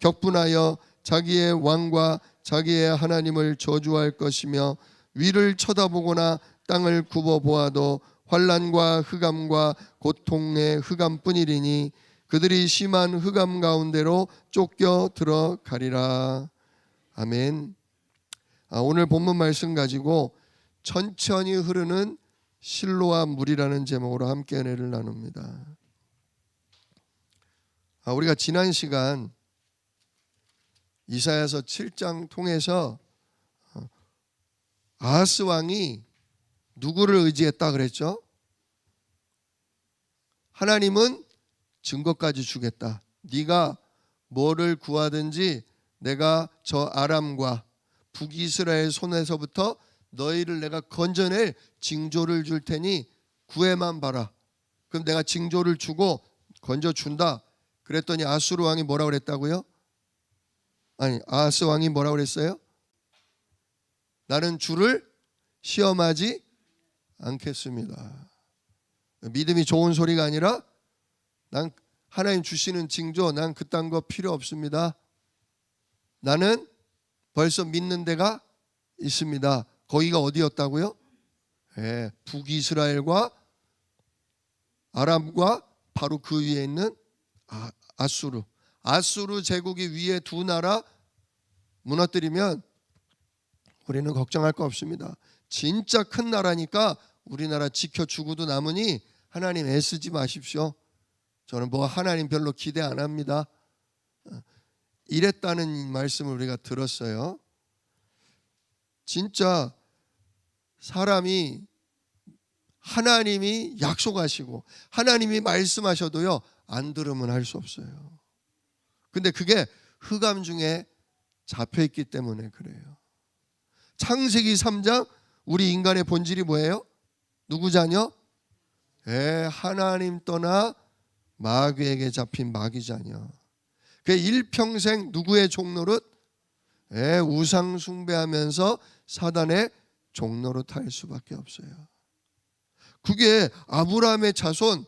격분하여 자기의 왕과 자기의 하나님을 저주할 것이며 위를 쳐다보거나 땅을 굽어 보아도 환난과 흑암과 고통의 흑암뿐이리니 그들이 심한 흑암 가운데로 쫓겨 들어가리라. 아멘. 오늘 본문 말씀 가지고 천천히 흐르는 실로와 물이라는 제목으로 함께 은혜를 나눕니다. 우리가 지난 시간 이사야서 7장 통해서 아하스 왕이 누구를 의지했다 그랬죠? 하나님은 증거까지 주겠다. 네가 뭐를 구하든지 내가 저 아람과 북이스라엘 손에서부터 너희를 내가 건져낼 징조를 줄 테니 구해만 봐라. 그럼 내가 징조를 주고 건져준다. 그랬더니 아수르 왕이 뭐라고 그랬다고요? 아하스 왕이 뭐라고 그랬어요? 나는 주를 시험하지 않겠습니다. 믿음이 좋은 소리가 아니라 난 하나님 주시는 징조, 난 그딴 거 필요 없습니다. 나는 벌써 믿는 데가 있습니다. 거기가 어디였다고요? 북이스라엘과 아람과 바로 그 위에 있는 아수르. 아수르 제국이 위에 두 나라 무너뜨리면 우리는 걱정할 거 없습니다. 진짜 큰 나라니까 우리나라 지켜주고도 남으니 하나님 애쓰지 마십시오. 저는 뭐 하나님 별로 기대 안 합니다. 이랬다는 말씀을 우리가 들었어요. 진짜 사람이 하나님이 약속하시고 하나님이 말씀하셔도요 안 들으면 할 수 없어요. 근데 그게 흑암 중에 잡혀있기 때문에 그래요. 창세기 3장 우리 인간의 본질이 뭐예요? 누구 자녀? 하나님 떠나 마귀에게 잡힌 마귀 자녀. 그 일평생 누구의 종노릇? 우상 숭배하면서 사단의 종노릇 할 수밖에 없어요. 그게 아브라함의 자손,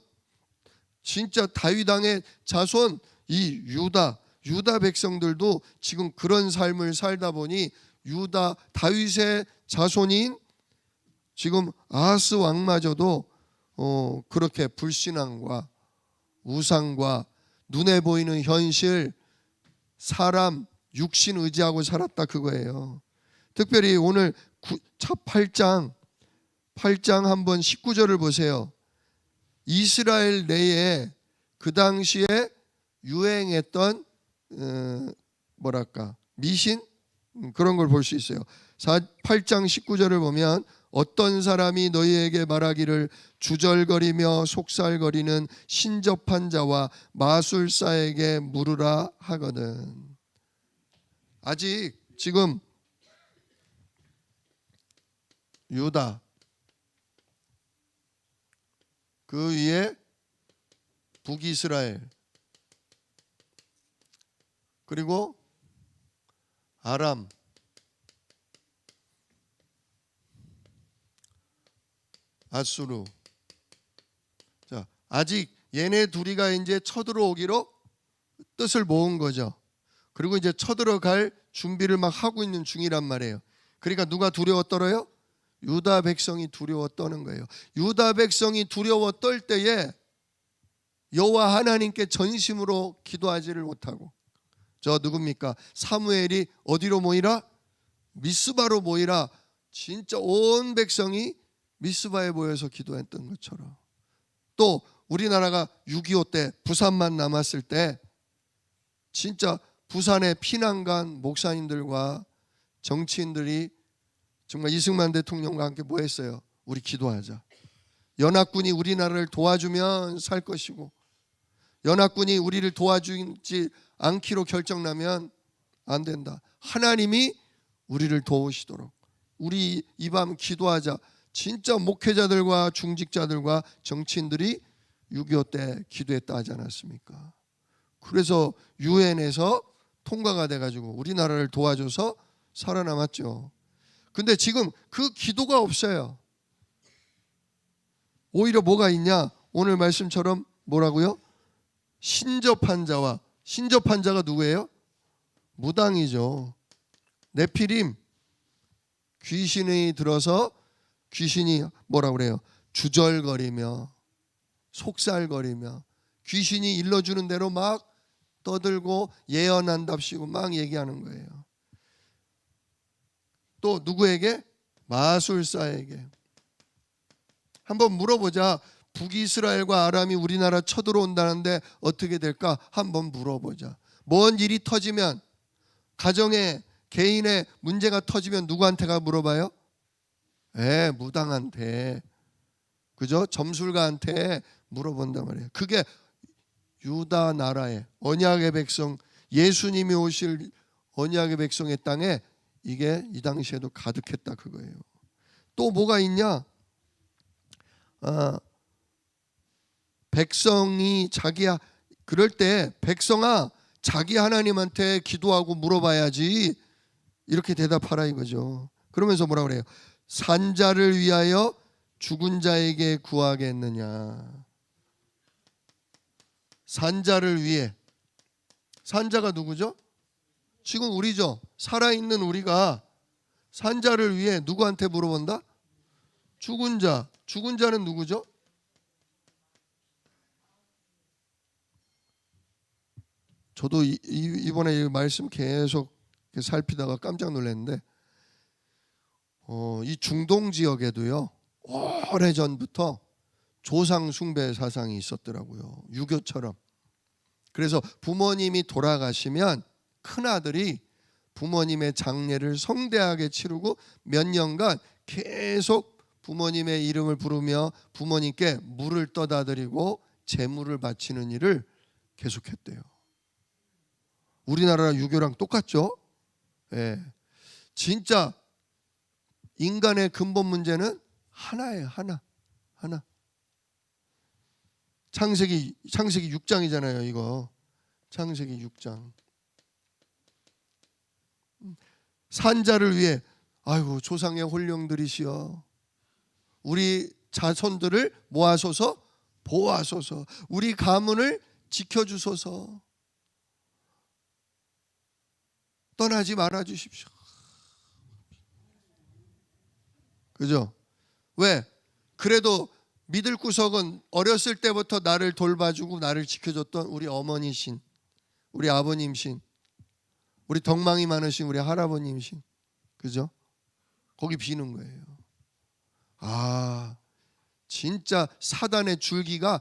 진짜 다윗 왕의 자손, 이 유다 백성들도 지금 그런 삶을 살다 보니 유다 다윗의 자손인 지금 아하스 왕마저도 그렇게 불신앙과 우상과 눈에 보이는 현실, 사람, 육신 의지하고 살았다 그거예요. 특별히 오늘 8장 한번 19절을 보세요. 이스라엘 내에 그 당시에 유행했던 미신 그런 걸 볼 수 있어요. 8장 19절을 보면 어떤 사람이 너희에게 말하기를 주절거리며 속살거리는 신접한 자와 마술사에게 물으라 하거든. 아직 지금 유다 그 위에 북이스라엘 그리고 아람 아수르. 자, 아직 얘네 둘이가 이제 쳐들어오기로 뜻을 모은 거죠. 그리고 이제 쳐들어갈 준비를 막 하고 있는 중이란 말이에요. 그러니까 누가 두려워 떨어요? 유다 백성이 두려워 떠는 거예요. 유다 백성이 두려워 떨 때에 여호와 하나님께 전심으로 기도하지를 못하고 저 누굽니까? 사무엘이 어디로 모이라? 미스바로 모이라. 진짜 온 백성이 미스바에 모여서 기도했던 것처럼 또 우리나라가 6.25 때 부산만 남았을 때 진짜 부산의 피난간 목사님들과 정치인들이 정말 이승만 대통령과 함께 뭐 했어요? 우리 기도하자. 연합군이 우리나라를 도와주면 살 것이고 연합군이 우리를 도와주지 않기로 결정나면 안 된다. 하나님이 우리를 도우시도록 우리 이 밤 기도하자. 진짜 목회자들과 중직자들과 정치인들이 6.25 때 기도했다 하지 않았습니까? 그래서 유엔에서 통과가 돼가지고 우리나라를 도와줘서 살아남았죠. 근데 지금 그 기도가 없어요. 오히려 뭐가 있냐? 오늘 말씀처럼 뭐라고요? 신접한 자가 누구예요? 무당이죠. 네피림, 귀신이 들어서 귀신이 뭐라 그래요? 주절거리며 속살거리며 귀신이 일러주는 대로 막 떠들고 예언한답시고 막 얘기하는 거예요. 또 누구에게? 마술사에게. 한번 물어보자. 북이스라엘과 아람이 우리나라 쳐들어온다는데 어떻게 될까? 한번 물어보자. 뭔 일이 터지면, 가정에 개인의 문제가 터지면 누구한테가 물어봐요? 무당한테, 그죠? 점술가한테 물어본단 말이에요. 그게 유다 나라의 언약의 백성, 예수님이 오실 언약의 백성의 땅에 이게 이 당시에도 가득했다 그거예요. 또 뭐가 있냐? 백성이 그럴 때 백성아 자기 하나님한테 기도하고 물어봐야지 이렇게 대답하라 이거죠. 그러면서 뭐라 그래요? 산자를 위하여 죽은 자에게 구하겠느냐. 산자를 위해. 산자가 누구죠? 지금 우리죠. 살아있는 우리가 산자를 위해 누구한테 물어본다? 죽은 자. 죽은 자는 누구죠? 저도 이번에 이 말씀 계속 살피다가 깜짝 놀랐는데 이 중동 지역에도요 오래전부터 조상 숭배 사상이 있었더라고요. 유교처럼. 그래서 부모님이 돌아가시면 큰아들이 부모님의 장례를 성대하게 치르고 몇 년간 계속 부모님의 이름을 부르며 부모님께 물을 떠다 드리고 제물을 바치는 일을 계속했대요. 우리나라 유교랑 똑같죠? 예. 진짜 인간의 근본 문제는 하나예요. 하나. 창세기 6장이잖아요, 이거. 창세기 6장. 산자를 위해 아이고 조상의 혼령들이시여 우리 자손들을 모아소서 보호하소서 우리 가문을 지켜주소서 떠나지 말아 주십시오. 그죠? 왜? 그래도 믿을 구석은 어렸을 때부터 나를 돌봐주고 나를 지켜줬던 우리 어머니신, 우리 아버님신, 우리 덕망이 많으신 우리 할아버님신, 그죠? 거기 비는 거예요. 진짜 사단의 줄기가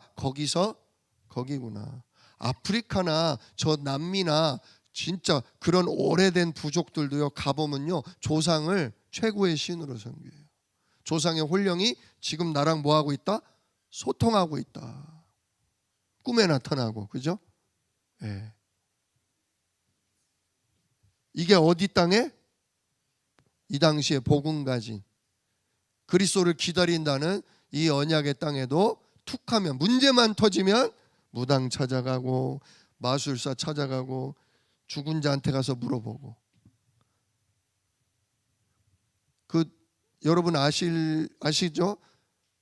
거기구나. 아프리카나 저 남미나 진짜 그런 오래된 부족들도요 가보면요 조상을 최고의 신으로 섬겨요. 조상의 혼령이 지금 나랑 뭐하고 있다? 소통하고 있다. 꿈에 나타나고, 그죠? 예. 이게 어디 땅에? 이 당시에 복음 가진 그리스도를 기다린다는 이 언약의 땅에도 툭하면 문제만 터지면 무당 찾아가고 마술사 찾아가고 죽은 자한테 가서 물어보고 여러분 아시죠?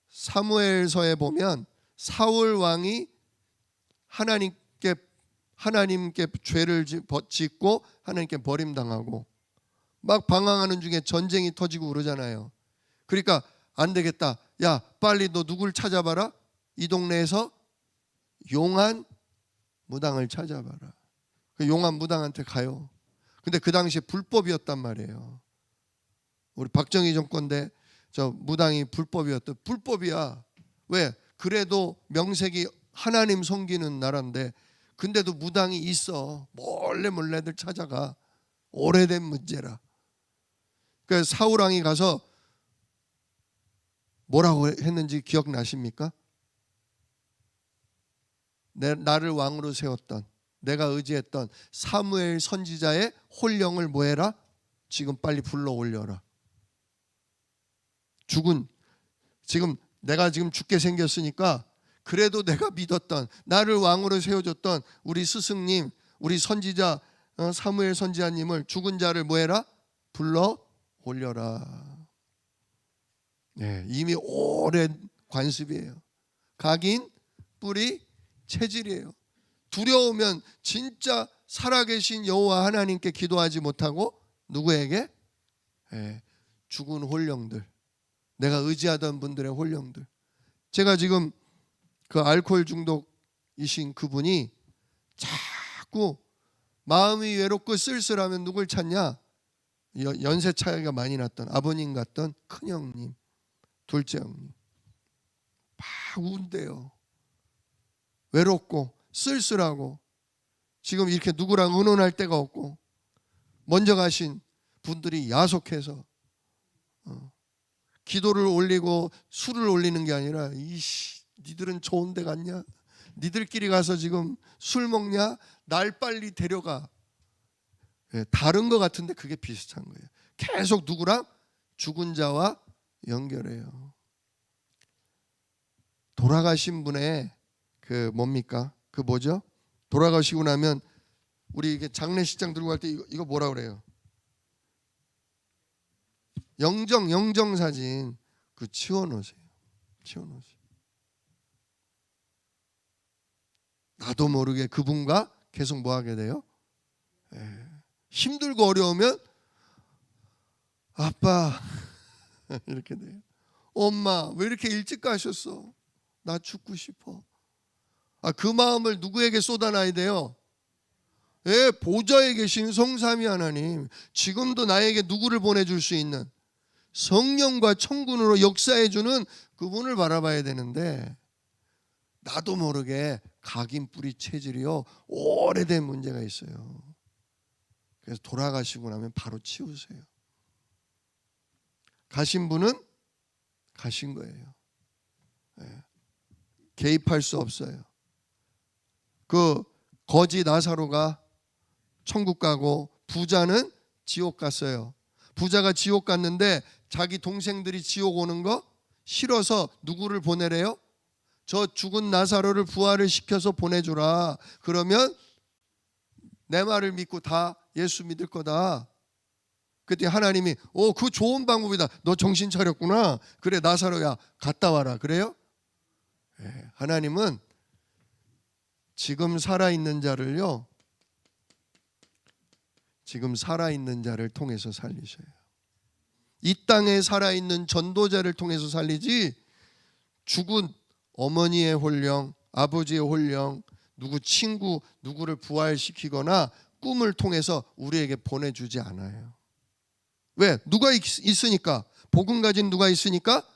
사무엘서에 보면 사울 왕이 하나님께 죄를 짓고 하나님께 버림당하고 막 방황하는 중에 전쟁이 터지고 그러잖아요. 그러니까 안 되겠다. 야 빨리 너 누굴 찾아봐라. 이 동네에서 용한 무당을 찾아봐라. 그 용한 무당한테 가요. 근데 그 당시에 불법이었단 말이에요. 우리 박정희 정권 때 저 무당이 불법이야. 왜? 그래도 명색이 하나님 섬기는 나라인데 근데도 무당이 있어. 몰래들 찾아가. 오래된 문제라. 그래서 사울 왕이 가서 뭐라고 했는지 기억나십니까? 나를 왕으로 세웠던 내가 의지했던 사무엘 선지자의 혼령을 뭐해라? 지금 빨리 불러 올려라. 내가 지금 죽게 생겼으니까 그래도 내가 믿었던 나를 왕으로 세워줬던 우리 스승님 우리 선지자 사무엘 선지자님을 죽은 자를 뭐해라? 불러 올려라. 네, 이미 오랜 관습이에요. 각인, 뿌리, 체질이에요. 두려우면 진짜 살아계신 여호와 하나님께 기도하지 못하고 누구에게? 죽은 혼령들, 내가 의지하던 분들의 혼령들. 제가 지금 그 알코올 중독이신 그분이 자꾸 마음이 외롭고 쓸쓸하면 누굴 찾냐? 연세 차이가 많이 났던 아버님 같던 큰형님, 둘째 형님. 막 운대요. 외롭고 쓸쓸하고 지금 이렇게 누구랑 의논할 데가 없고 먼저 가신 분들이 야속해서 기도를 올리고 술을 올리는 게 아니라 이씨 니들은 좋은 데 갔냐? 니들끼리 가서 지금 술 먹냐? 날 빨리 데려가. 다른 거 같은데 그게 비슷한 거예요. 계속 누구랑? 죽은 자와 연결해요. 돌아가신 분의 그 뭡니까? 그 뭐죠? 돌아가시고 나면 우리 이게 장례식장 들고 갈 때 이거 뭐라 그래요? 영정 사진 그 치워놓으세요. 치워놓으세요. 나도 모르게 그분과 계속 뭐 하게 돼요? 힘들고 어려우면 아빠 이렇게 돼요. 엄마 왜 이렇게 일찍 가셨어? 나 죽고 싶어. 그 마음을 누구에게 쏟아놔야 돼요? 보좌에 계신 성삼위 하나님, 지금도 나에게 누구를 보내줄 수 있는 성령과 천군으로 역사해주는 그분을 바라봐야 되는데 나도 모르게 각인 뿌리 체질이요 오래된 문제가 있어요. 그래서 돌아가시고 나면 바로 치우세요. 가신 분은 가신 거예요. 개입할 수 없어요. 그 거지 나사로가 천국 가고 부자는 지옥 갔어요. 부자가 지옥 갔는데 자기 동생들이 지옥 오는 거 싫어서 누구를 보내래요? 저 죽은 나사로를 부활을 시켜서 보내주라. 그러면 내 말을 믿고 다 예수 믿을 거다. 그때 하나님이 그 좋은 방법이다. 너 정신 차렸구나. 그래 나사로야 갔다 와라. 그래요? 하나님은 지금 살아있는 자를요, 지금 살아있는 자를 통해서 살리셔요. 이 땅에 살아있는 전도자를 통해서 살리지 죽은 어머니의 혼령, 아버지의 혼령, 누구 친구, 누구를 부활시키거나 꿈을 통해서 우리에게 보내주지 않아요. 왜? 누가 있으니까? 복음 가진 누가 있으니까?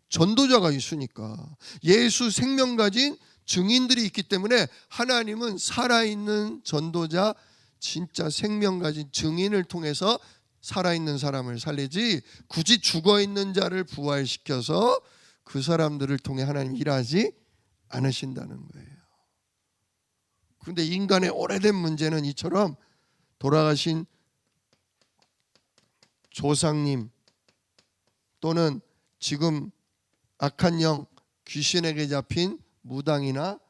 전도자가 있으니까. 예수 생명 가진 증인들이 있기 때문에 하나님은 살아있는 전도자, 진짜 생명 가진 증인을 통해서 살아있는 사람을 살리지 굳이 죽어있는 자를 부활시켜서 그 사람들을 통해 하나님 일하지 않으신다는 거예요. 그런데 인간의 오래된 문제는 이처럼 돌아가신 조상님 또는 지금 악한 영, 귀신에게 잡힌 무당이나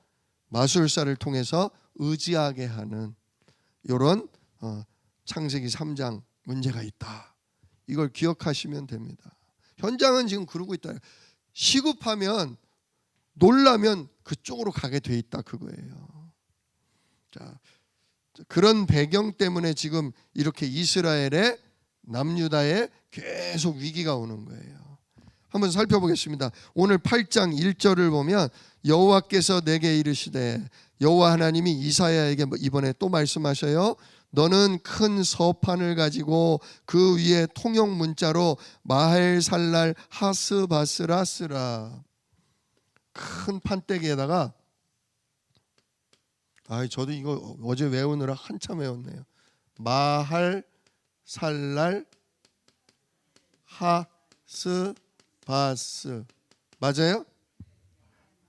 마술사를 통해서 의지하게 하는 이런 창세기 3장 문제가 있다. 이걸 기억하시면 됩니다. 현장은 지금 그러고 있다. 시급하면 놀라면 그쪽으로 가게 돼 있다 그거예요. 자, 그런 배경 때문에 지금 이렇게 이스라엘의 남유다에 계속 위기가 오는 거예요. 한번 살펴보겠습니다. 오늘 8장 1절을 보면 여호와께서 내게 이르시되, 여호와 하나님이 이사야에게 이번에 또 말씀하셔요. 너는 큰 서판을 가지고 그 위에 통용 문자로 마헬살랄 하스바스라 쓰라. 큰 판때기에다가 저도 이거 어제 외우느라 한참 외웠네요. 마할살랄 하스바스 맞아요?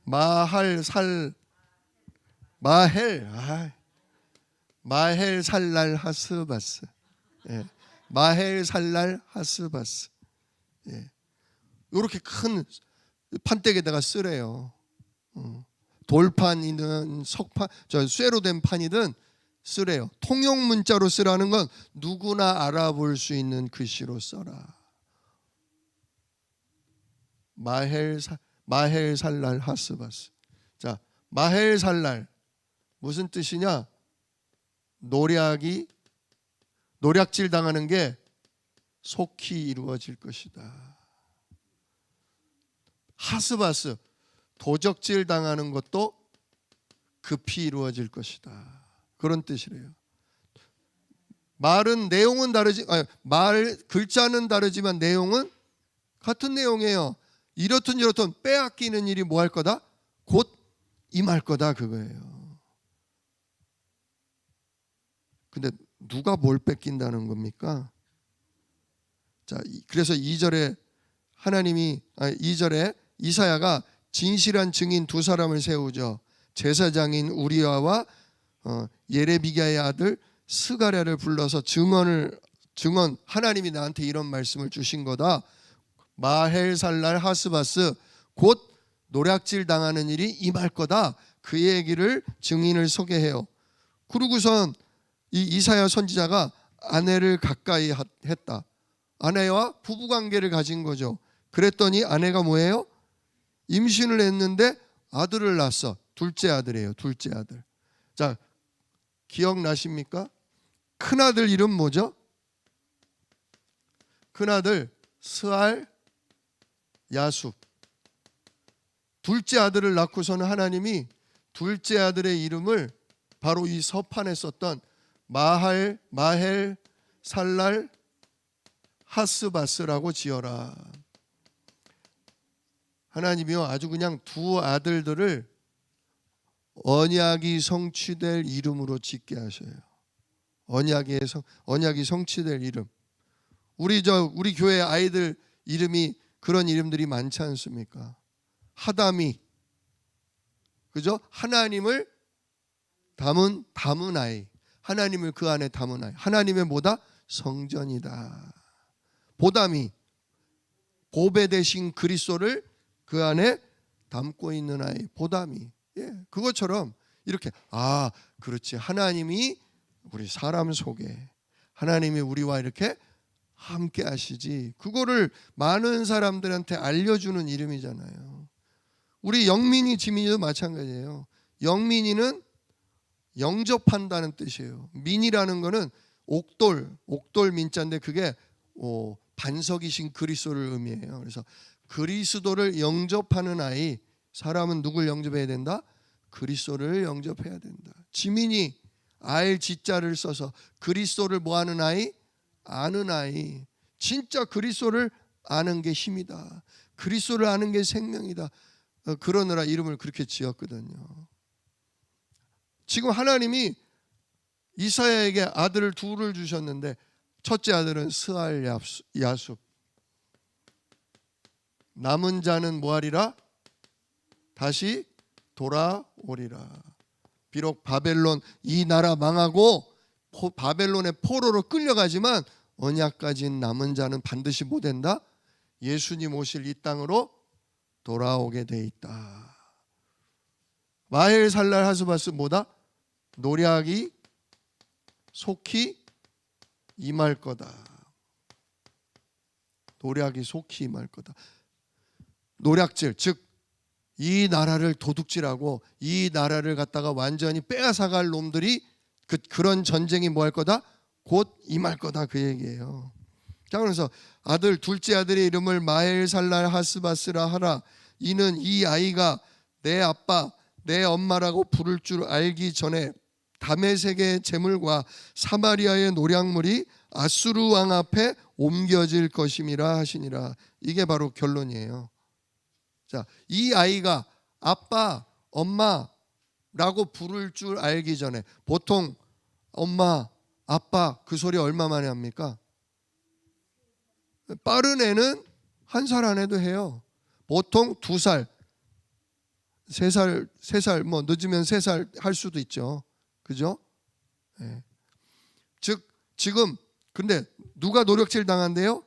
마헬살랄 하스바스. 마헬살랄 하스바스. 이렇게 큰 판때기에다가 쓰래요. 돌판이든 석판, 쇠로 된 판이든 쓰래요. 통용 문자로 쓰라는 건 누구나 알아볼 수 있는 글씨로 써라. 마헬살랄 하스바스. 자, 마헬살랄 무슨 뜻이냐? 노략질 당하는 게 속히 이루어질 것이다. 하스바스, 도적질 당하는 것도 급히 이루어질 것이다. 그런 뜻이래요. 말은 내용은 글자는 다르지만 내용은 같은 내용이에요. 이렇든 저렇든 빼앗기는 일이 뭐 할 거다? 곧 임할 거다, 그거예요. 근데 누가 뭘 뺏긴다는 겁니까? 자, 그래서 2절에 2절에 이사야가 진실한 증인 두 사람을 세우죠. 제사장인 우리아와 예레미야의 아들 스가랴를 불러서 증언, 하나님이 나한테 이런 말씀을 주신 거다. 마헬살랄 하스바스, 곧 노략질 당하는 일이 임할 거다. 그 얘기를 증인을 소개해요. 그러고선 이 이사야 선지자가 아내를 가까이 했다. 아내와 부부관계를 가진 거죠. 그랬더니 아내가 뭐예요? 임신을 했는데 아들을 낳았어. 둘째 아들이에요. 둘째 아들. 자, 기억나십니까? 큰아들 이름 뭐죠? 큰아들 스알 야숲. 둘째 아들을 낳고서는 하나님이 둘째 아들의 이름을 바로 이 서판에 썼던 마헬 살랄 하스바스라고 지어라. 하나님이요, 아주 그냥 두 아들들을 언약이 성취될 이름으로 짓게 하셔요. 언약이 성취될 이름. 우리 교회 아이들 이름이 그런 이름들이 많지 않습니까? 하담이, 그죠? 하나님을 담은 아이, 하나님을 그 안에 담은 아이, 하나님의 뭐다? 성전이다. 보담이, 보배 대신 그리스도를 그 안에 담고 있는 아이, 보담이. 그것처럼 이렇게, 그렇지, 하나님이 우리 사람 속에, 하나님이 우리와 이렇게 함께 하시지. 그거를 많은 사람들한테 알려주는 이름이잖아요. 우리 영민이 지민이도 마찬가지예요. 영민이는 영접한다는 뜻이에요. 민이라는 거는 옥돌 민자인데 그게 반석이신 그리스도를 의미해요. 그래서 그리스도를 영접하는 아이, 사람은 누굴 영접해야 된다? 그리스도를 영접해야 된다. 지민이 알 지자를 써서 그리스도를 뭐하는 아이? 아는 아이. 진짜 그리스도를 아는 게 힘이다. 그리스도를 아는 게 생명이다. 그러느라 이름을 그렇게 지었거든요. 지금 하나님이 이사야에게 아들을 둘을 주셨는데 첫째 아들은 스알 야숲. 남은 자는 뭐하리라? 다시 돌아오리라. 비록 바벨론 이 나라 망하고 바벨론의 포로로 끌려가지만 언약 가진 남은 자는 반드시 뭐 된다? 예수님 오실 이 땅으로 돌아오게 돼 있다. 마헬살랄 하스바스 뭐다? 노략이 속히 임할 거다. 노략이 속히 임할 거다. 노략질, 즉 이 나라를 도둑질하고 이 나라를 갖다가 완전히 빼앗아갈 놈들이 그런 전쟁이 뭐 할 거다? 곧 임할 거다, 그 얘기예요. 자, 그래서 둘째 아들의 이름을 마헬살랄 하스바스라 하라. 이는 이 아이가 내 아빠 내 엄마라고 부를 줄 알기 전에 다메섹의 재물과 사마리아의 노략물이 아수르 왕 앞에 옮겨질 것임이라 하시니라. 이게 바로 결론이에요. 자, 이 아이가 아빠, 엄마라고 부를 줄 알기 전에, 보통 엄마, 아빠 그 소리 얼마 만에 합니까? 빠른 애는 1살 안에도 해요. 보통 2살, 3살, 뭐 늦으면 3살 할 수도 있죠. 그죠? 네. 즉 지금 근데 누가 노략질 당한대요?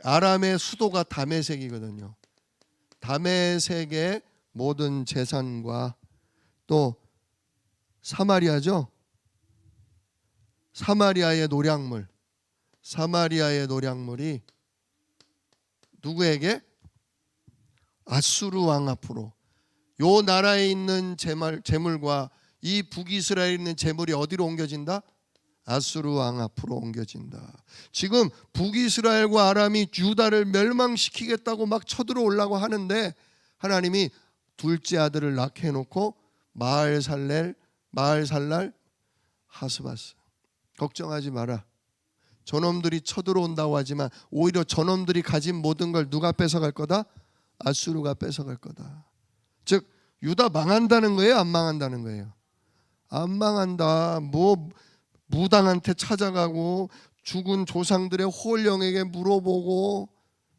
아람의 수도가 다메섹이거든요. 다메섹의 모든 재산과 또 사마리아죠. 사마리아의 노략물이 누구에게? 아수르 왕 앞으로. 요 나라에 있는 재물과 이 북이스라엘에 있는 재물이 어디로 옮겨진다? 아수르 왕 앞으로 옮겨진다. 지금 북이스라엘과 아람이 유다를 멸망시키겠다고 막 쳐들어오려고 하는데 하나님이 둘째 아들을 낳게 해놓고 마을살날 하스바스, 걱정하지 마라. 저놈들이 쳐들어온다고 하지만 오히려 저놈들이 가진 모든 걸 누가 뺏어갈 거다? 아수르가 뺏어갈 거다. 즉 유다 망한다는 거예요? 안 망한다는 거예요? 안 망한다. 뭐 무당한테 찾아가고 죽은 조상들의 홀령에게 물어보고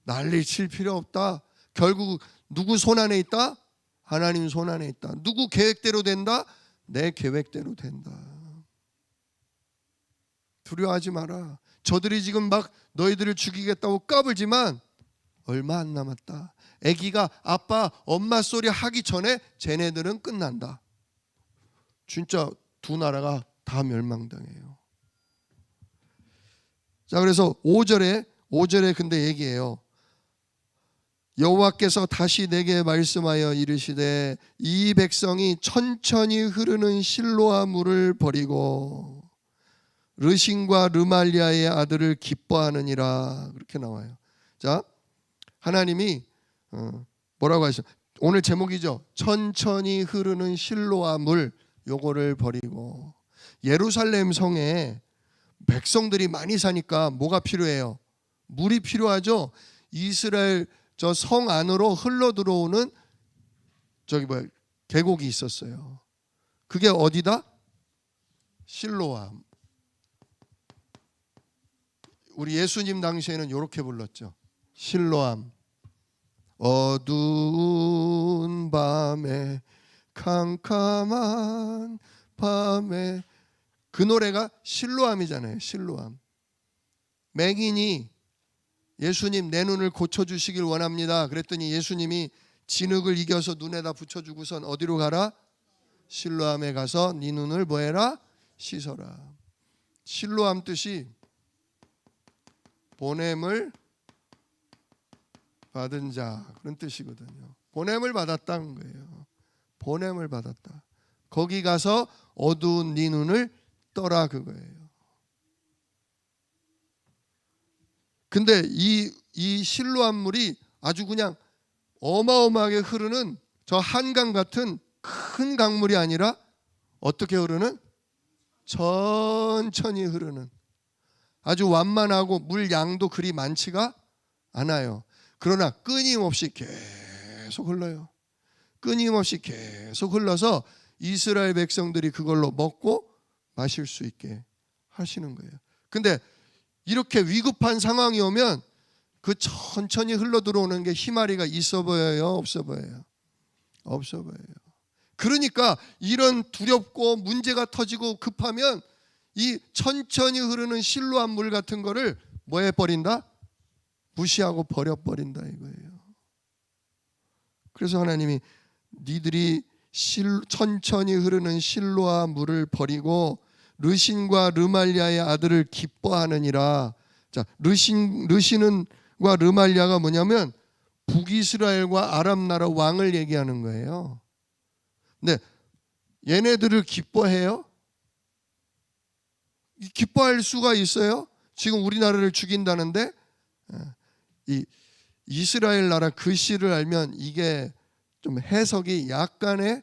난리 칠 필요 없다. 결국 누구 손 안에 있다? 하나님 손 안에 있다. 누구 계획대로 된다? 내 계획대로 된다. 두려워하지 마라. 저들이 지금 막 너희들을 죽이겠다고 까불지만 얼마 안 남았다. 아기가 아빠 엄마 소리 하기 전에 쟤네들은 끝난다. 진짜 두 나라가 다 멸망당해요. 자, 그래서 5절에 근데 얘기해요. 여호와께서 다시 내게 말씀하여 이르시되 이 백성이 천천히 흐르는 실로아 물을 버리고 르신과 르말리아의 아들을 기뻐하느니라. 그렇게 나와요. 자, 하나님이 뭐라고 하셨어요? 오늘 제목이죠. 천천히 흐르는 실로아 물, 요거를 버리고. 예루살렘 성에 백성들이 많이 사니까 뭐가 필요해요? 물이 필요하죠. 이스라엘 저 성 안으로 흘러 들어오는 계곡이 있었어요. 그게 어디다? 실로암. 우리 예수님 당시에는 이렇게 불렀죠. 실로암. 어두운 밤에 캄캄한 밤에, 그 노래가 실로암이잖아요. 실로암. 맹인이 예수님 내 눈을 고쳐주시길 원합니다. 그랬더니 예수님이 진흙을 이겨서 눈에다 붙여주고선 어디로 가라? 실로암에 가서 네 눈을 뭐해라? 씻어라. 실로암 뜻이 보냄을 받은 자, 그런 뜻이거든요. 보냄을 받았다는 거예요. 보냄을 받았다. 거기 가서 어두운 네 눈을 떠라, 그거예요. 근데 이 실로암 물이 아주 그냥 어마어마하게 흐르는 저 한강 같은 큰 강물이 아니라 어떻게 흐르는? 천천히 흐르는, 아주 완만하고 물 양도 그리 많지가 않아요. 그러나 끊임없이 계속 흘러요. 끊임없이 계속 흘러서 이스라엘 백성들이 그걸로 먹고 마실 수 있게 하시는 거예요. 근데 이렇게 위급한 상황이 오면 그 천천히 흘러 들어오는 게 희마리가 있어 보여요? 없어 보여요? 없어 보여요. 그러니까 이런 두렵고 문제가 터지고 급하면 이 천천히 흐르는 실로암 물 같은 거를 뭐 해버린다? 무시하고 버려버린다 이거예요. 그래서 하나님이 니들이 천천히 흐르는 실로암 물을 버리고 르신과 르말리아의 아들을 기뻐하느니라. 자, 르신과 르말리아가 뭐냐면 북이스라엘과 아람 나라 왕을 얘기하는 거예요. 근데 얘네들을 기뻐해요? 기뻐할 수가 있어요? 지금 우리나라를 죽인다는데 이 이스라엘 나라 글씨를 알면 이게 좀 해석이 약간의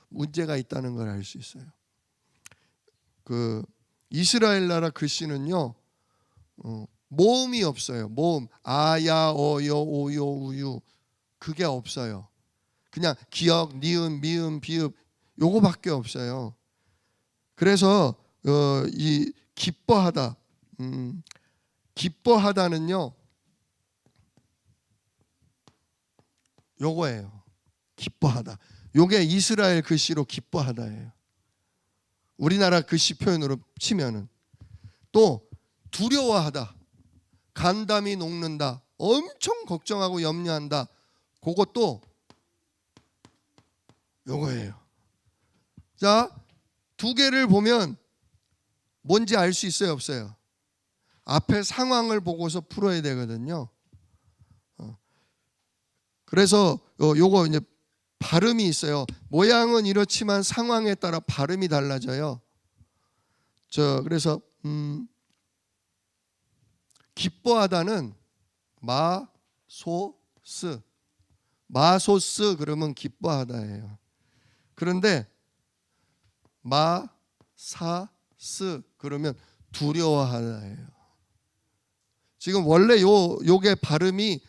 문제가 있다는 걸 알 수 있어요. 그 이스라엘 나라 글씨는요 모음이 없어요. 모음 아야 어여 오요 우유 그게 없어요. 그냥 기역, 니은, 미음, 비읍 요거밖에 없어요. 그래서 이 기뻐하다, 기뻐하다는요 요거예요. 기뻐하다. 요게 이스라엘 글씨로 기뻐하다예요. 우리나라 글씨 표현으로 치면은. 또 두려워하다, 간담이 녹는다, 엄청 걱정하고 염려한다, 그것도 요거예요. 자, 두 개를 보면 뭔지 알 수 있어요, 없어요? 앞에 상황을 보고서 풀어야 되거든요. 그래서 요거 이제 발음이 있어요. 모양은 이렇지만 상황에 따라 발음이 달라져요. 그래서 기뻐하다는 마소스, 마소스 그러면 기뻐하다예요. 그런데 마사스 그러면 두려워하다예요. 지금 원래 요게 발음이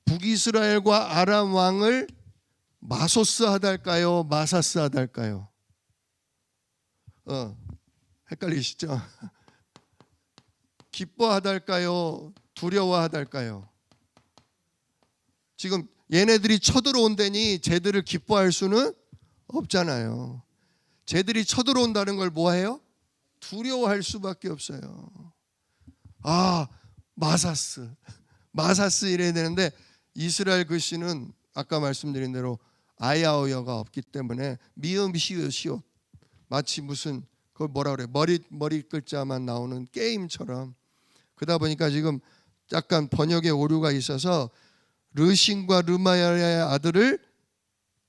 북이스라엘과 아람 왕을 마소스 하달까요? 마사스 하달까요? 헷갈리시죠? 기뻐하달까요? 두려워하달까요? 지금 얘네들이 쳐들어온다니 쟤들을 기뻐할 수는 없잖아요. 쟤들이 쳐들어온다는 걸 뭐해요? 두려워할 수밖에 없어요. 마사스 이래야 되는데 이스라엘 글씨는 아까 말씀드린 대로 아야어여가 없기 때문에 미음 시읒 시옷 마치 무슨 그걸 뭐라 그래 머리 글자만 나오는 게임처럼 그러다 보니까 지금 약간 번역에 오류가 있어서 르신과 르마야의 아들을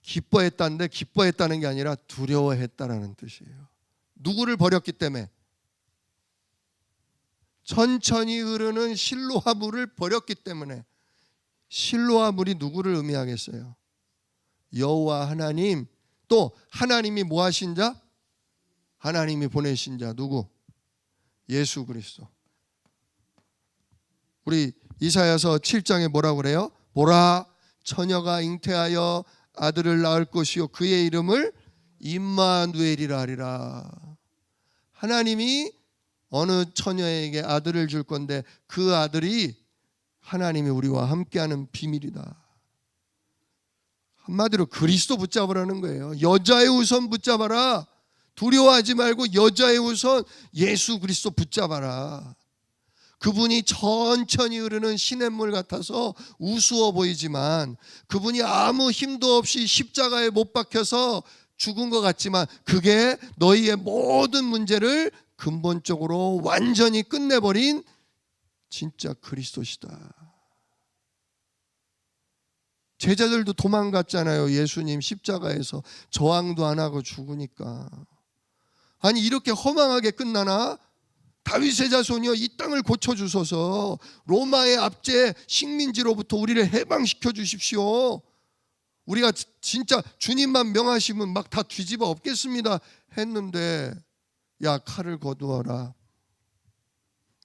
기뻐했다는데 기뻐했다는 게 아니라 두려워했다라는 뜻이에요. 누구를 버렸기 때문에 천천히 흐르는 실로아 물을 버렸기 때문에. 실로아 물이 누구를 의미하겠어요? 여호와 하나님, 또 하나님이 뭐 하신 자? 하나님이 보내신 자 누구? 예수 그리스도. 우리 이사야서 7장에 뭐라고 그래요? 보라 처녀가 잉태하여 아들을 낳을 것이요 그의 이름을 임마누엘이라 하리라. 하나님이 어느 처녀에게 아들을 줄 건데 그 아들이 하나님이 우리와 함께하는 비밀이다. 한마디로 그리스도 붙잡으라는 거예요. 여자의 우선 붙잡아라. 두려워하지 말고 여자의 우선 예수 그리스도 붙잡아라. 그분이 천천히 흐르는 시냇물 같아서 우스워 보이지만 그분이 아무 힘도 없이 십자가에 못 박혀서 죽은 것 같지만 그게 너희의 모든 문제를 근본적으로 완전히 끝내버린 진짜 그리스도시다. 제자들도 도망갔잖아요. 예수님 십자가에서 저항도 안 하고 죽으니까. 아니 이렇게 허망하게 끝나나? 다윗의 자손이여 이 땅을 고쳐주소서. 로마의 압제 식민지로부터 우리를 해방시켜 주십시오. 우리가 진짜 주님만 명하시면 막 다 뒤집어 엎겠습니다 했는데 야 칼을 거두어라.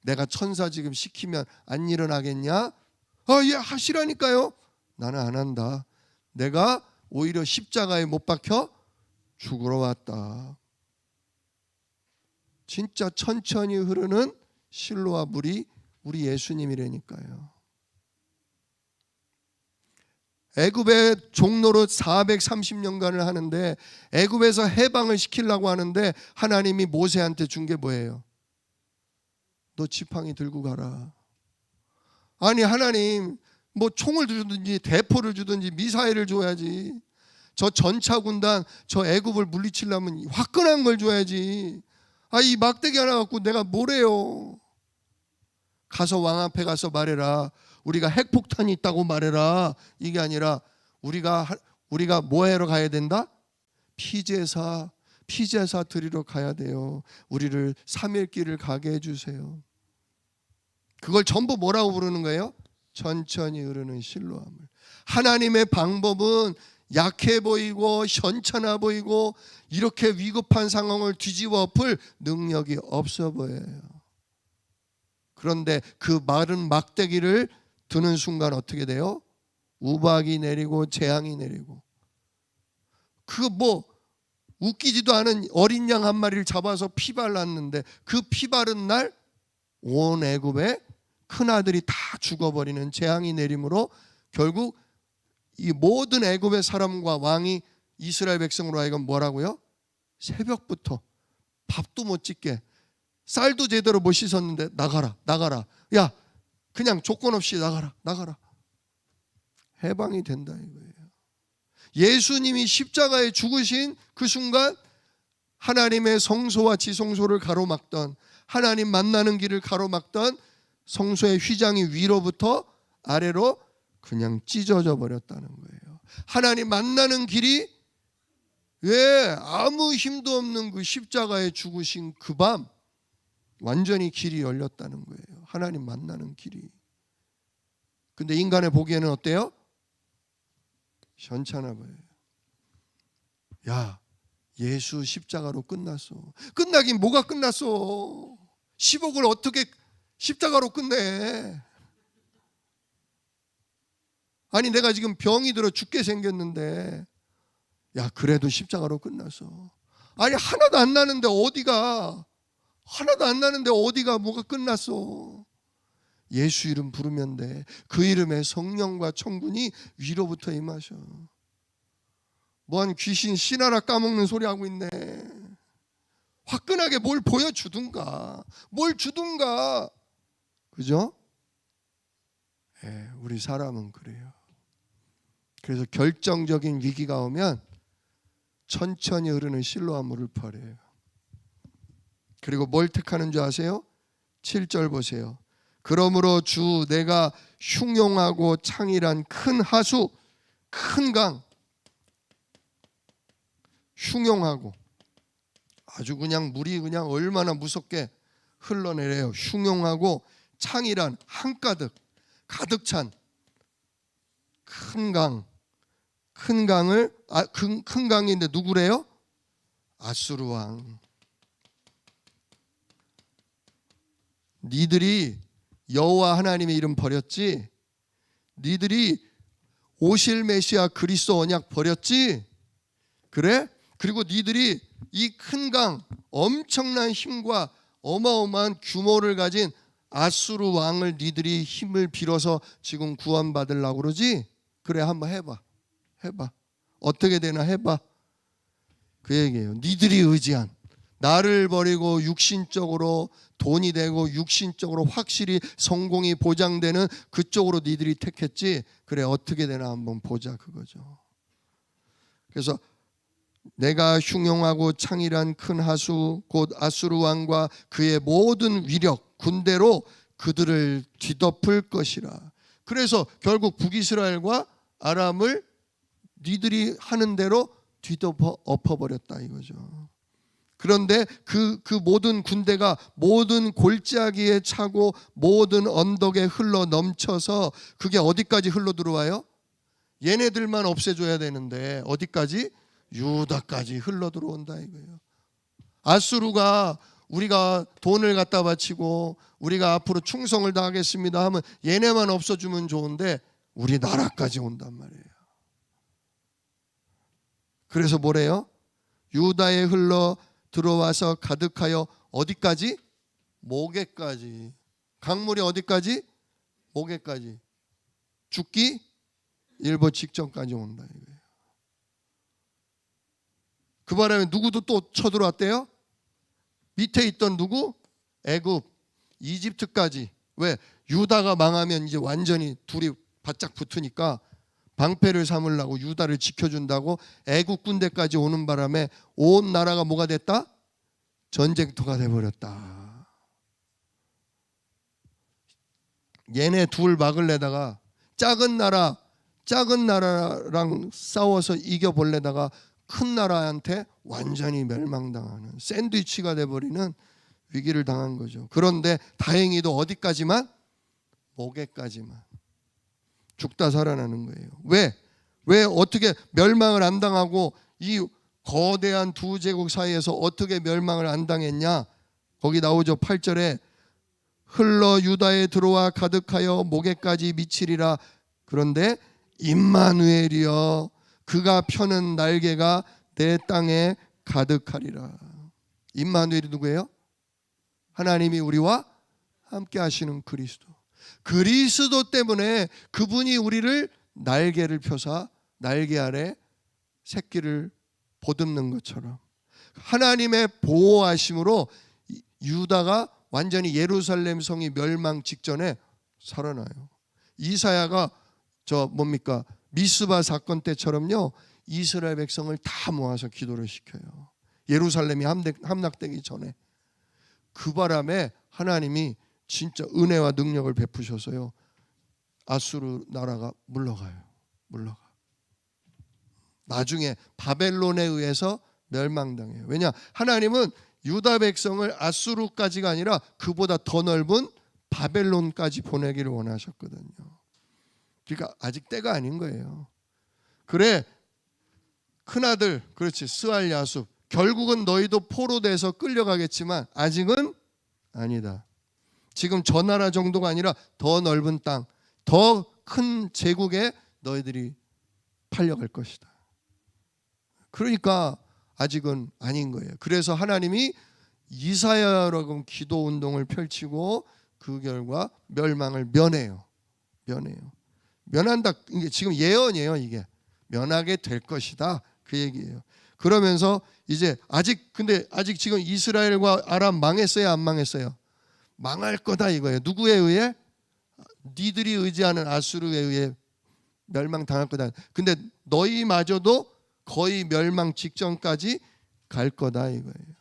내가 천사 지금 시키면 안 일어나겠냐? 예 하시라니까요. 나는 안 한다. 내가 오히려 십자가에 못 박혀 죽으러 왔다. 진짜 천천히 흐르는 실로아 물이 우리 예수님이라니까요. 애굽의 종로로 430년간을 하는데 애굽에서 해방을 시키려고 하는데 하나님이 모세한테 준 게 뭐예요? 너 지팡이 들고 가라. 아니 하나님 뭐 총을 주든지 대포를 주든지 미사일을 줘야지. 저 전차 군단 저 애굽을 물리치려면 화끈한 걸 줘야지. 이 막대기 하나 갖고 내가 뭘 해요. 가서 왕 앞에 가서 말해라. 우리가 핵폭탄이 있다고 말해라. 이게 아니라 우리가 뭐 하러 가야 된다? 피제사 드리러 가야 돼요. 우리를 3일 길을 가게 해주세요. 그걸 전부 뭐라고 부르는 거예요? 천천히 흐르는 실로아물. 하나님의 방법은 약해 보이고 현찮아 보이고 이렇게 위급한 상황을 뒤집어 엎을 능력이 없어 보여요. 그런데 그 마른 막대기를 드는 순간 어떻게 돼요? 우박이 내리고 재앙이 내리고. 그거 뭐 웃기지도 않은 어린 양 한 마리를 잡아서 피 발랐는데 그 피 바른 날 온 애굽의 큰아들이 다 죽어버리는 재앙이 내림으로 결국 이 모든 애굽의 사람과 왕이 이스라엘 백성으로 하여금 뭐라고요? 새벽부터 밥도 못 짓게 쌀도 제대로 못 씻었는데 나가라. 야 그냥 조건 없이 나가라. 해방이 된다 이거예요. 예수님이 십자가에 죽으신 그 순간 하나님의 성소와 지성소를 가로막던 하나님 만나는 길을 가로막던 성소의 휘장이 위로부터 아래로 그냥 찢어져 버렸다는 거예요. 하나님 만나는 길이 왜 아무 힘도 없는 그 십자가에 죽으신 그 밤 완전히 길이 열렸다는 거예요. 하나님 만나는 길이. 근데 인간의 보기에는 어때요? 현찮아 보여요. 야, 예수 십자가로 끝났어. 끝나긴 뭐가 끝났어. 10억을 어떻게 십자가로 끝내. 아니 내가 지금 병이 들어 죽게 생겼는데 야 그래도 십자가로 끝났어. 아니 하나도 안 나는데 어디가 뭐가 끝났어. 예수 이름 부르면 돼. 그 이름에 성령과 천군이 위로부터 임하셔. 뭐한 귀신 신하라 까먹는 소리 하고 있네. 화끈하게 뭘 보여주든가 뭘 주든가. 그죠? 우리 사람은 그래요. 그래서 결정적인 위기가 오면 천천히 흐르는 실로암 물을 버려요. 그리고 뭘 택하는 줄 아세요? 7절 보세요. 그러므로 주 내가 흉용하고 창일한 큰 하수 큰 강 흉용하고 아주 그냥 물이 그냥 얼마나 무섭게 흘러내려요. 흉용하고 창일한 한가득 가득 찬 큰 강. 큰 강을 큰 강인데 누구래요? 아수르 왕. 니들이 여호와 하나님의 이름 버렸지? 니들이 오실 메시아 그리스도 언약 버렸지? 그래? 그리고 니들이 이 큰 강 엄청난 힘과 어마어마한 규모를 가진 아수르 왕을 니들이 힘을 빌어서 지금 구원받으려고 그러지? 그래 한번 해봐. 어떻게 되나 해봐. 그 얘기예요. 니들이 의지한 나를 버리고 육신적으로 돈이 되고 육신적으로 확실히 성공이 보장되는 그쪽으로 니들이 택했지. 그래 어떻게 되나 한번 보자 그거죠. 그래서 내가 흉용하고 창일한 큰 하수 곧 아수르 왕과 그의 모든 위력 군대로 그들을 뒤덮을 것이라. 그래서 결국 북이스라엘과 아람을 니들이 하는 대로 뒤덮어 엎어버렸다 이거죠. 그런데 그 모든 군대가 모든 골짜기에 차고 모든 언덕에 흘러 넘쳐서 그게 어디까지 흘러 들어와요? 얘네들만 없애줘야 되는데 어디까지? 유다까지 흘러 들어온다 이거예요. 아수르가 우리가 돈을 갖다 바치고 우리가 앞으로 충성을 다하겠습니다 하면 얘네만 없어주면 좋은데 우리나라까지 온단 말이에요. 그래서 뭐래요? 유다에 흘러 들어와서 가득하여 어디까지? 목에까지. 강물이 어디까지? 목에까지. 죽기 일보 직전까지 온다 이거예요. 그 바람에 누구도 또 쳐들어왔대요? 밑에 있던 누구? 애굽, 이집트까지. 왜? 유다가 망하면 이제 완전히 둘이 바짝 붙으니까 방패를 삼으려고 유다를 지켜준다고 애국 군대까지 오는 바람에 온 나라가 뭐가 됐다? 전쟁터가 돼버렸다. 얘네 둘 막을래다가 작은 나라랑 싸워서 이겨볼래다가 큰 나라한테 완전히 멸망당하는 샌드위치가 돼버리는 위기를 당한 거죠. 그런데 다행히도 어디까지만? 목에까지만. 죽다 살아나는 거예요. 왜 어떻게 멸망을 안 당하고 이 거대한 두 제국 사이에서 어떻게 멸망을 안 당했냐? 거기 나오죠. 8절에 흘러 유다에 들어와 가득하여 목에까지 미치리라. 그런데 임마누엘이여 그가 펴는 날개가 내 땅에 가득하리라. 임마누엘이 누구예요? 하나님이 우리와 함께 하시는 그리스도. 그리스도 때문에 그분이 우리를 날개를 펴사 날개 아래 새끼를 보듬는 것처럼 하나님의 보호하심으로 유다가 완전히 예루살렘 성이 멸망 직전에 살아나요. 이사야가 미스바 사건 때처럼요 이스라엘 백성을 다 모아서 기도를 시켜요. 예루살렘이 함락되기 전에. 그 바람에 하나님이 진짜 은혜와 능력을 베푸셔서요 아수르 나라가 물러가요. 물러가. 나중에 바벨론에 의해서 멸망당해요. 왜냐? 하나님은 유다 백성을 아수르까지가 아니라 그보다 더 넓은 바벨론까지 보내기를 원하셨거든요. 그러니까 아직 때가 아닌 거예요. 그래, 큰아들, 그렇지, 스알야숲, 결국은 너희도 포로돼서 끌려가겠지만 아직은 아니다. 지금 저 나라 정도가 아니라 더 넓은 땅, 더 큰 제국에 너희들이 팔려갈 것이다. 그러니까 아직은 아닌 거예요. 그래서 하나님이 이사야라고 기도 운동을 펼치고 그 결과 멸망을 면해요. 면한다. 이게 지금 예언이에요. 이게 면하게 될 것이다. 그 얘기예요. 그러면서 이제 근데 아직 지금 이스라엘과 아람 망했어요, 안 망했어요? 망할 거다 이거예요. 누구에 의해? 니들이 의지하는 아수르에 의해 멸망당할 거다. 근데 너희마저도 거의 멸망 직전까지 갈 거다 이거예요.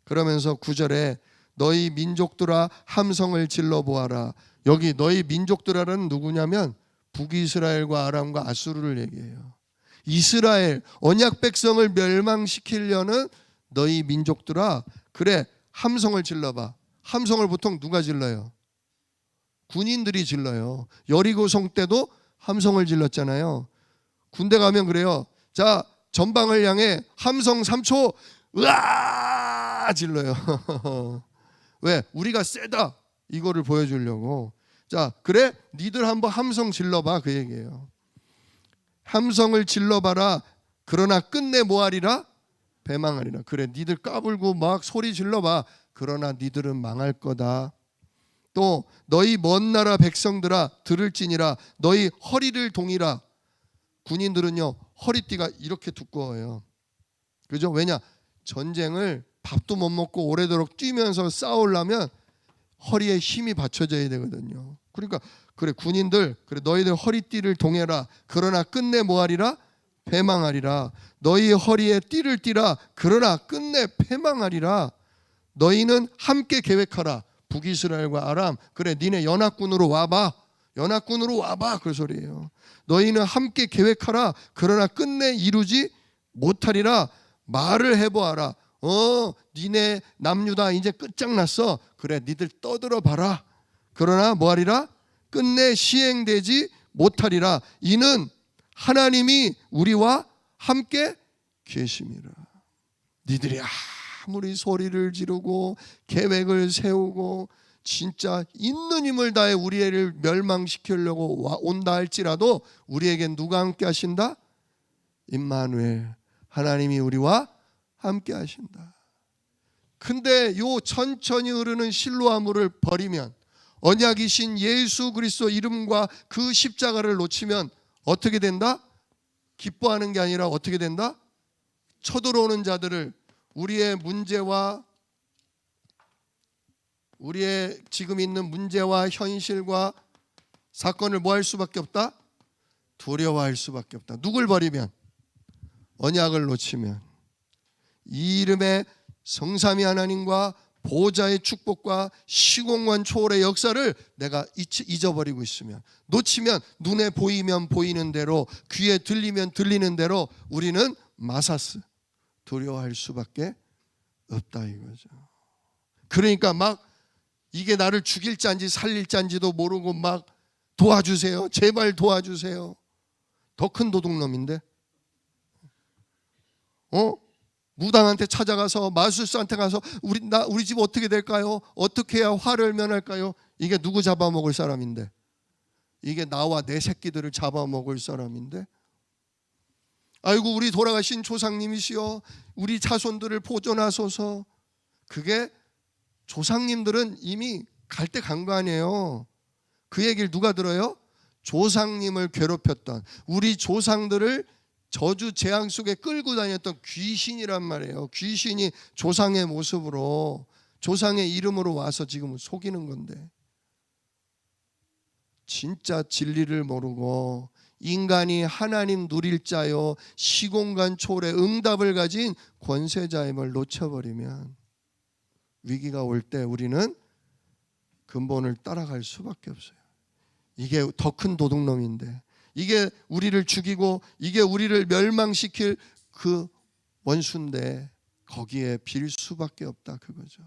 그러면서 9절에 너희 민족들아 함성을 질러 보아라. 여기 너희 민족들아는 누구냐면 북이스라엘과 아람과 아수르를 얘기해요. 이스라엘 언약 백성을 멸망시키려는 너희 민족들아, 그래 함성을 질러봐. 함성을 보통 누가 질러요? 군인들이 질러요. 여리고성 때도 함성을 질렀잖아요. 군대 가면 그래요. 자, 전방을 향해 함성 3초 으아 질러요. 왜? 우리가 세다 이거를 보여주려고. 자, 그래 니들 한번 함성 질러봐 그 얘기예요. 함성을 질러봐라. 그러나 끝내 뭐하리라? 배망하리라. 그래 니들 까불고 막 소리 질러봐. 그러나 니들은 망할 거다. 또 너희 먼 나라 백성들아 들을지니라. 너희 허리를 동이라. 군인들은요 허리띠가 이렇게 두꺼워요. 그죠? 왜냐? 전쟁을 밥도 못 먹고 오래도록 뛰면서 싸우려면 허리에 힘이 받쳐져야 되거든요. 그러니까 그래 군인들 그래 너희들 허리띠를 동해라. 그러나 끝내 뭐하리라? 패망하리라. 너희 허리에 띠를 띠라. 그러나 끝내 패망하리라. 너희는 함께 계획하라. 북이스라엘과 아람, 그래 니네 연합군으로 와봐. 연합군으로 와봐 그 소리예요. 너희는 함께 계획하라. 그러나 끝내 이루지 못하리라. 말을 해보아라. 니네 남유다 이제 끝장났어. 그래 니들 떠들어 봐라. 그러나 뭐하리라? 끝내 시행되지 못하리라. 이는 하나님이 우리와 함께 계심이라. 니들이 아무리 소리를 지르고 계획을 세우고 진짜 있는 힘을 다해 우리 애를 멸망시키려고 온다 할지라도 우리에겐 누가 함께 하신다? 임마누엘, 하나님이 우리와 함께 하신다. 근데 요 천천히 흐르는 실로아물을 버리면, 언약이신 예수 그리스도 이름과 그 십자가를 놓치면 어떻게 된다? 기뻐하는 게 아니라 어떻게 된다? 쳐들어오는 자들을, 우리의 문제와 우리의 지금 있는 문제와 현실과 사건을 뭐 할 수밖에 없다? 두려워할 수밖에 없다. 누굴 버리면? 언약을 놓치면. 이 이름의 성삼위 하나님과 보호자의 축복과 시공간 초월의 역사를 내가 잊어버리고 있으면, 놓치면, 눈에 보이면 보이는 대로, 귀에 들리면 들리는 대로 우리는 마사스, 두려워할 수밖에 없다 이거죠. 그러니까 막 이게 나를 죽일 잔지 살릴 잔지도 모르고 막 도와주세요, 제발 도와주세요. 더 큰 도둑놈인데, 무당한테 찾아가서, 마술사한테 가서 우리 집 어떻게 될까요? 어떻게 해야 화를 면할까요? 이게 누구 잡아먹을 사람인데, 이게 나와 내 새끼들을 잡아먹을 사람인데, 아이고 우리 돌아가신 조상님이시여 우리 자손들을 보존하소서. 그게 조상님들은 이미 갈 때 간 거 아니에요. 그 얘기를 누가 들어요? 조상님을 괴롭혔던, 우리 조상들을 저주 재앙 속에 끌고 다녔던 귀신이란 말이에요. 귀신이 조상의 모습으로, 조상의 이름으로 와서 지금 속이는 건데, 진짜 진리를 모르고 인간이 하나님 누릴 자요 시공간 초월의 응답을 가진 권세자임을 놓쳐버리면 위기가 올 때 우리는 근본을 따라갈 수밖에 없어요. 이게 더 큰 도둑놈인데, 이게 우리를 죽이고 이게 우리를 멸망시킬 그 원수인데 거기에 빌 수밖에 없다, 그거죠.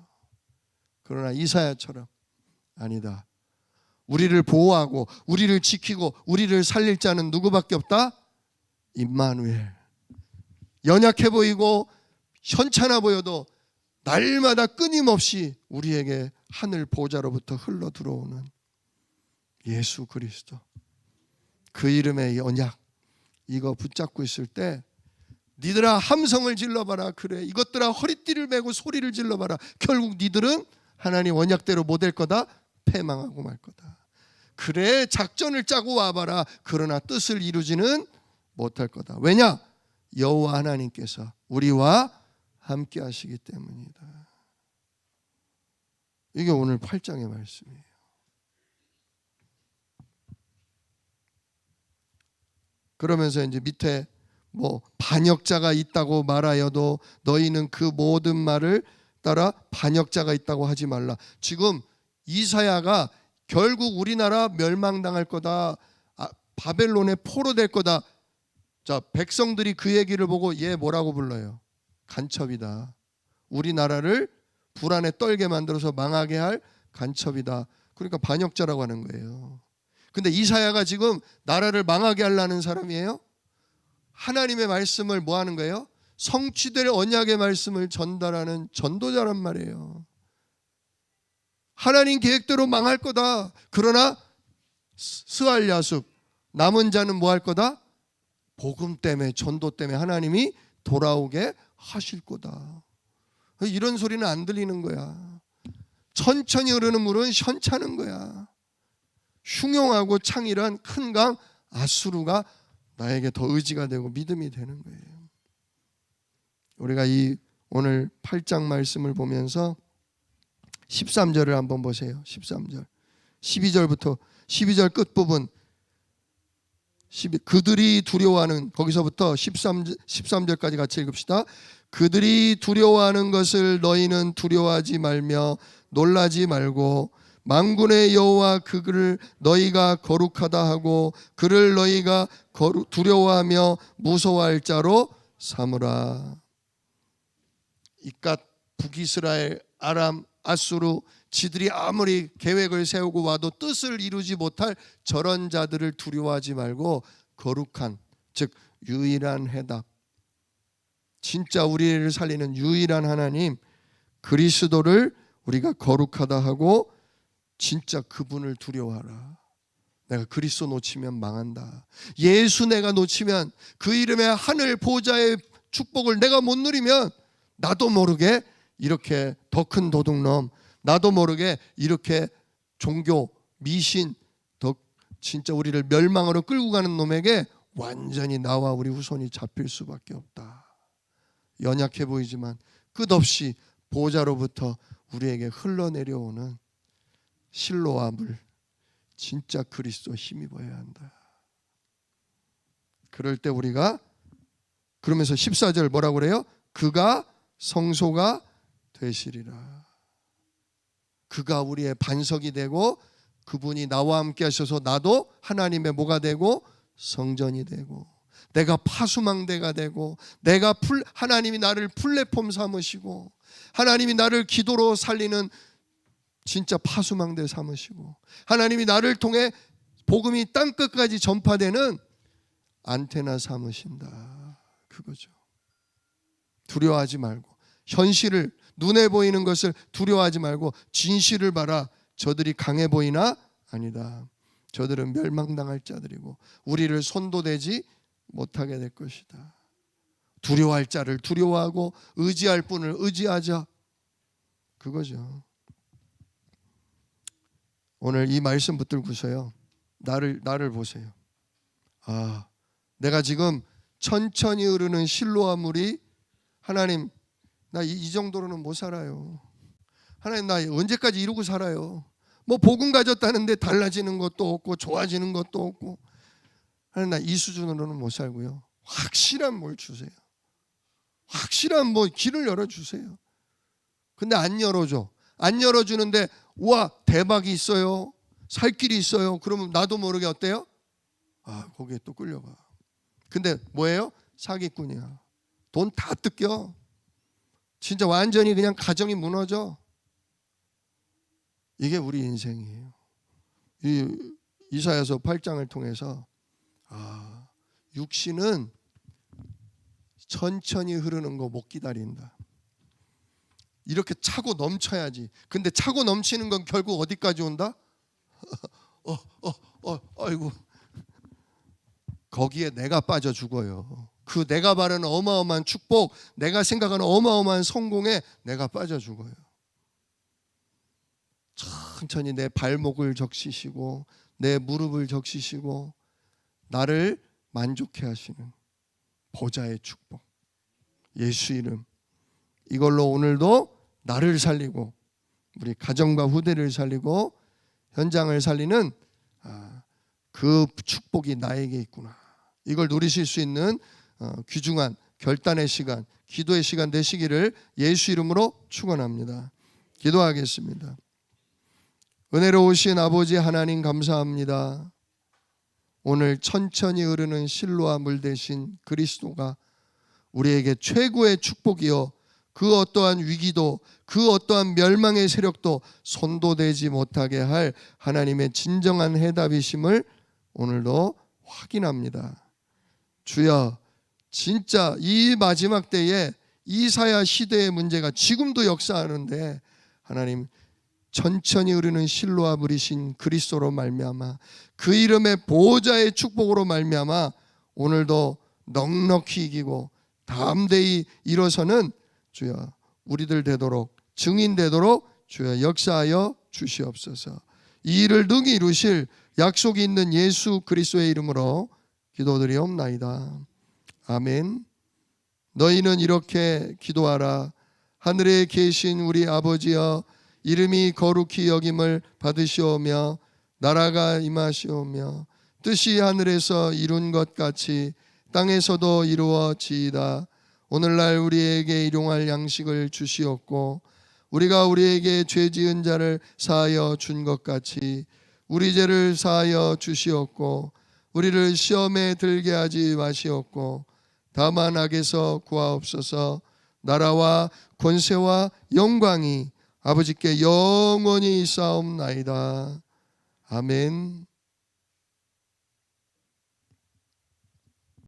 그러나 이사야처럼 아니다. 우리를 보호하고 우리를 지키고 우리를 살릴 자는 누구밖에 없다? 임마누엘. 연약해 보이고 현찮아 보여도 날마다 끊임없이 우리에게 하늘 보좌로부터 흘러 들어오는 예수 그리스도, 그 이름의 언약, 이거 붙잡고 있을 때 니들아 함성을 질러봐라. 그래, 이것들아 허리띠를 메고 소리를 질러봐라. 결국 니들은 하나님 언약대로 못 될 거다. 패망하고 말 거다. 그래, 작전을 짜고 와봐라. 그러나 뜻을 이루지는 못할 거다. 왜냐? 여호와 하나님께서 우리와 함께 하시기 때문이다. 이게 오늘 8장의 말씀이에요. 그러면서 이제 밑에 뭐 반역자가 있다고 말하여도 너희는 그 모든 말을 따라 반역자가 있다고 하지 말라. 지금 이사야가 결국 우리나라 멸망당할 거다, 바벨론의 포로될 거다. 자, 백성들이 그 얘기를 보고 얘 뭐라고 불러요? 간첩이다. 우리나라를 불안에 떨게 만들어서 망하게 할 간첩이다. 그러니까 반역자라고 하는 거예요. 근데 이사야가 지금 나라를 망하게 하려는 사람이에요? 하나님의 말씀을 뭐 하는 거예요? 성취될 언약의 말씀을 전달하는 전도자란 말이에요. 하나님 계획대로 망할 거다. 그러나 스알 야숲, 남은 자는 뭐 할 거다? 복음 때문에, 전도 때문에 하나님이 돌아오게 하실 거다. 이런 소리는 안 들리는 거야. 천천히 흐르는 물은 현찮은 거야. 흉용하고 창이란 큰 강 아수르가 나에게 더 의지가 되고 믿음이 되는 거예요. 우리가 이 오늘 8장 말씀을 보면서 13절을 한번 보세요. 13절 12절부터 12절 끝부분, 그들이 두려워하는, 거기서부터 13절까지 같이 읽읍시다. 그들이 두려워하는 것을 너희는 두려워하지 말며 놀라지 말고 만군의 여호와 그를 너희가 거룩하다 하고 그를 너희가 두려워하며 무서워할 자로 삼으라. 이깟 북이스라엘, 아람, 아수르, 지들이 아무리 계획을 세우고 와도 뜻을 이루지 못할 저런 자들을 두려워하지 말고 거룩한, 즉 유일한 해답, 진짜 우리를 살리는 유일한 하나님 그리스도를 우리가 거룩하다 하고 진짜 그분을 두려워하라. 내가 그리스도 놓치면 망한다. 예수 내가 놓치면, 그 이름의 하늘 보좌의 축복을 내가 못 누리면 나도 모르게 이렇게 더 큰 도둑놈, 나도 모르게 이렇게 종교, 미신, 더 진짜 우리를 멸망으로 끌고 가는 놈에게 완전히 나와 우리 후손이 잡힐 수밖에 없다. 연약해 보이지만 끝없이 보좌로부터 우리에게 흘러내려오는 실로와 물, 진짜 그리스도 힘입어야 한다. 그럴 때 우리가, 그러면서 14절 뭐라고 그래요? 그가 성소가 되시리라. 그가 우리의 반석이 되고 그분이 나와 함께 하셔서 나도 하나님의 뭐가 되고 성전이 되고, 내가 파수망대가 되고, 내가 하나님이 나를 플랫폼 삼으시고, 하나님이 나를 기도로 살리는 진짜 파수망대 삼으시고, 하나님이 나를 통해 복음이 땅끝까지 전파되는 안테나 삼으신다. 그거죠. 두려워하지 말고, 현실을, 눈에 보이는 것을 두려워하지 말고 진실을 봐라. 저들이 강해 보이나? 아니다. 저들은 멸망당할 자들이고 우리를 손도대지 못하게 될 것이다. 두려워할 자를 두려워하고 의지할 분을 의지하자. 그거죠. 오늘 이 말씀 붙들고서요, 나를 보세요. 내가 지금 천천히 흐르는 실로와 물이, 하나님 나 이 정도로는 못 살아요. 하나님 나 언제까지 이러고 살아요. 뭐 복음 가졌다는데 달라지는 것도 없고 좋아지는 것도 없고, 하나님 나 이 수준으로는 못 살고요. 확실한 뭘 주세요. 확실한 뭐 길을 열어주세요. 근데 안 열어줘. 안 열어주는데 와 대박이 있어요. 살 길이 있어요. 그러면 나도 모르게 어때요? 거기에 또 끌려가. 근데 뭐예요? 사기꾼이야. 돈 다 뜯겨. 진짜 완전히 그냥 가정이 무너져. 이게 우리 인생이에요. 이 이사야서 8장을 통해서 육신은 천천히 흐르는 거 못 기다린다. 이렇게 차고 넘쳐야지. 근데 차고 넘치는 건 결국 어디까지 온다? 아이고. 거기에 내가 빠져 죽어요. 그 내가 바라는 어마어마한 축복, 내가 생각하는 어마어마한 성공에 내가 빠져 죽어요. 천천히 내 발목을 적시시고 내 무릎을 적시시고 나를 만족해 하시는 보좌의 축복, 예수 이름, 이걸로 오늘도 나를 살리고 우리 가정과 후대를 살리고 현장을 살리는 그 축복이 나에게 있구나. 이걸 누리실 수 있는 귀중한 결단의 시간, 기도의 시간 되시기를 예수 이름으로 축원합니다. 기도하겠습니다. 은혜로우신 아버지 하나님 감사합니다. 오늘 천천히 흐르는 실로와 물 대신 그리스도가 우리에게 최고의 축복이요, 그 어떠한 위기도 그 어떠한 멸망의 세력도 손도대지 못하게 할 하나님의 진정한 해답이심을 오늘도 확인합니다. 주여, 진짜 이 마지막 때에 이사야 시대의 문제가 지금도 역사하는데 하나님, 천천히 흐르는 실로와 물이신 그리스도로 말미암아 그 이름의 보호자의 축복으로 말미암아 오늘도 넉넉히 이기고 담대히 일어서는 주여 우리들 되도록, 증인 되도록 주여 역사하여 주시옵소서. 이 일을 능히 이루실 약속이 있는 예수 그리스도의 이름으로 기도드리옵나이다. 아멘. 너희는 이렇게 기도하라. 하늘에 계신 우리 아버지여, 이름이 거룩히 여김을 받으시오며 나라가 임하시오며 뜻이 하늘에서 이룬 것 같이 땅에서도 이루어지이다. 오늘날 우리에게 일용할 양식을 주시옵고 우리가 우리에게 죄 지은 자를 사하여 준 것 같이 우리 죄를 사하여 주시옵고 우리를 시험에 들게 하지 마시옵고 다만 악에서 구하옵소서. 나라와 권세와 영광이 아버지께 영원히 있사옵나이다. 아멘.